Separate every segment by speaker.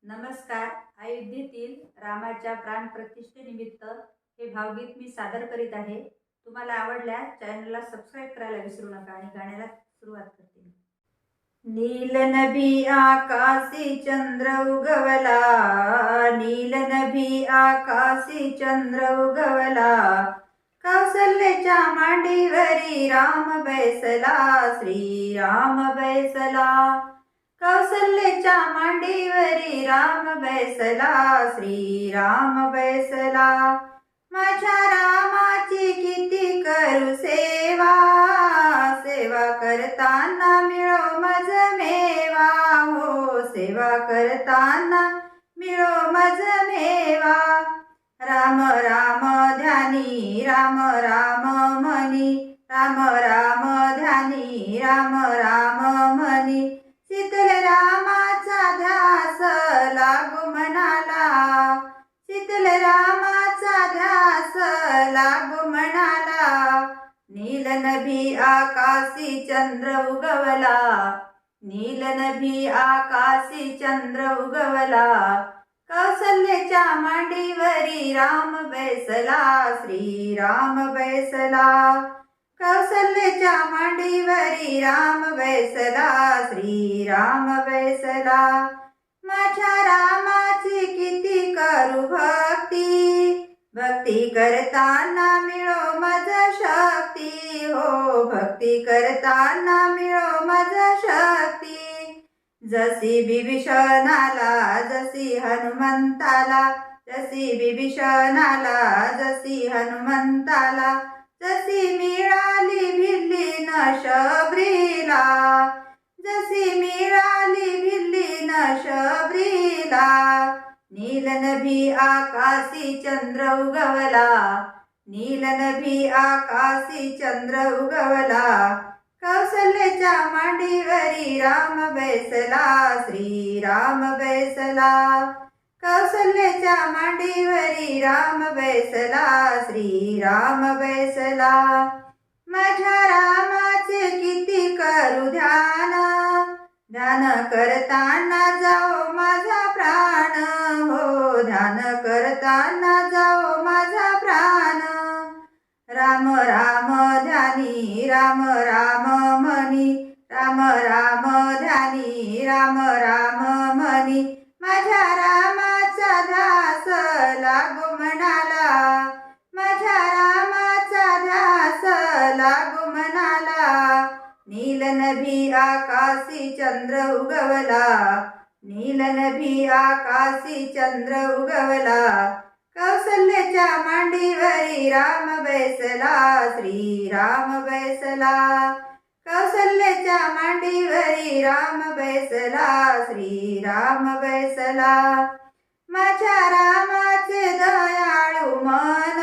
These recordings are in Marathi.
Speaker 1: नमस्कार. अयोध्येतील रामाच्या प्राणप्रतिष्ठेनिमित्त हे भावगीत मी सादर करीत आहे. तुम्हाला आवडल्यास चॅनलला सबस्क्राईब करायला विसरू नका आणि गाण्याला सुरुवात करते. नील नभी आकाशी चंद्र उगवला, नील नभी आकाशी चंद्र उगवला, कौसल्याच्या मांडीवरी राम बैसला, श्रीराम बैसला. कौसल्याच्या मांडीवरी राम बैसला, श्रीराम बैसला. माझ्या रामाची किती करू सेवा, सेवा करताना मिळो मज मेवा, हो सेवा करताना मिळो मज मेवा. राम राम ध्यानी राम राम म्हणी, राम राम ध्यानी राम राम म्हणी, शीतल रामाचा ध्यास लागू मनाला, शीतल रामाचा ध्यास लागू मनाला. नील नभी आकाशी चंद्र उगवला, नील नभी आकाशी चंद्र उगवला, कौसल्याच्या मांडीवरी राम बैसला, श्रीराम बैसला. कौसल्याच्या मांडीवरी राम बैसला, श्रीराम बैसला. माझ्या रामाची किती करू भक्ती, भक्ती करताना मिळो मज शक्ती, हो भक्ती करताना मिळो मज शक्ती. जशी बिभीषणाला जशी हनुमंताला, जशी बिभीषणाला जशी हनुमंताला, जशी मिळाली भिल्ली न शबरीला, जशी मिळाली भिल्ली न शबरीला. नील नभी आकाशी चंद्र उगवला, नील नभी आकाशी चंद्र उगवला, कौसल्याच्या मांडीवरी राम बैसला, श्रीराम बैसला. कौसल्याच्या मांडीवरी राम बैसला, श्रीराम बैसला. माझ्या रामाचे किती करू ध्यान, ध्यान करताना जाओ माझा प्राण, हो ध्यान करताना जाओ माझा प्राण. राम राम ध्यानी राम राम म्हणी, राम राम ध्यानी राम राम म्हणी, माझ्या रामाचा ध्यास लागू मनाला, माझ्या रामाचा ध्यास लागू मनाला. नील नभी आकाशी चंद्र उगवला, नील नभी आकाशी चंद्र उगवला, कौसल्याच्या मांडीवरी राम बैसला, श्रीराम बैसला. कौसल्याच्या मांडीवरी राम बैसला, श्रीराम बैसला. माझ्या रामाचे दयाळू मन,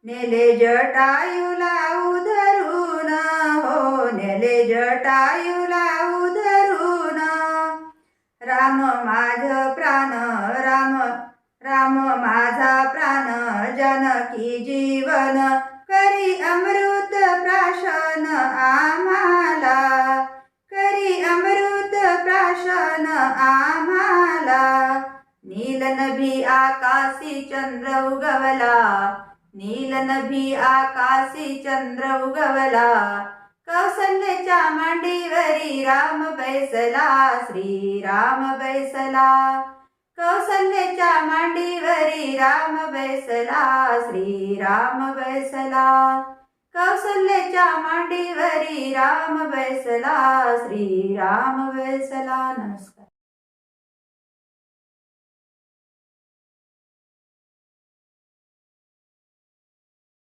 Speaker 1: नेले जटायूला उधरून, हो नेले जटायूला उधरून. राम माझ प्राण, राम राम माझा प्राण, जानकी जीवन करी अमृत प्राशन आम्हाला, करी अमृत प्राशन आम्हाला. नील नभी आकाशी चंद्र उगवला, नील नभी आकाशी चंद्र उगवला, कौसल्याच्या मांडीवरी राम बैसला, श्रीराम बैसला. कौसल्याच्या मांडीवरी राम बैसला, श्रीराम बैसला. कौसल्याच्या मांडीवरी राम बैसला, श्रीराम बैसला. नमस्कार.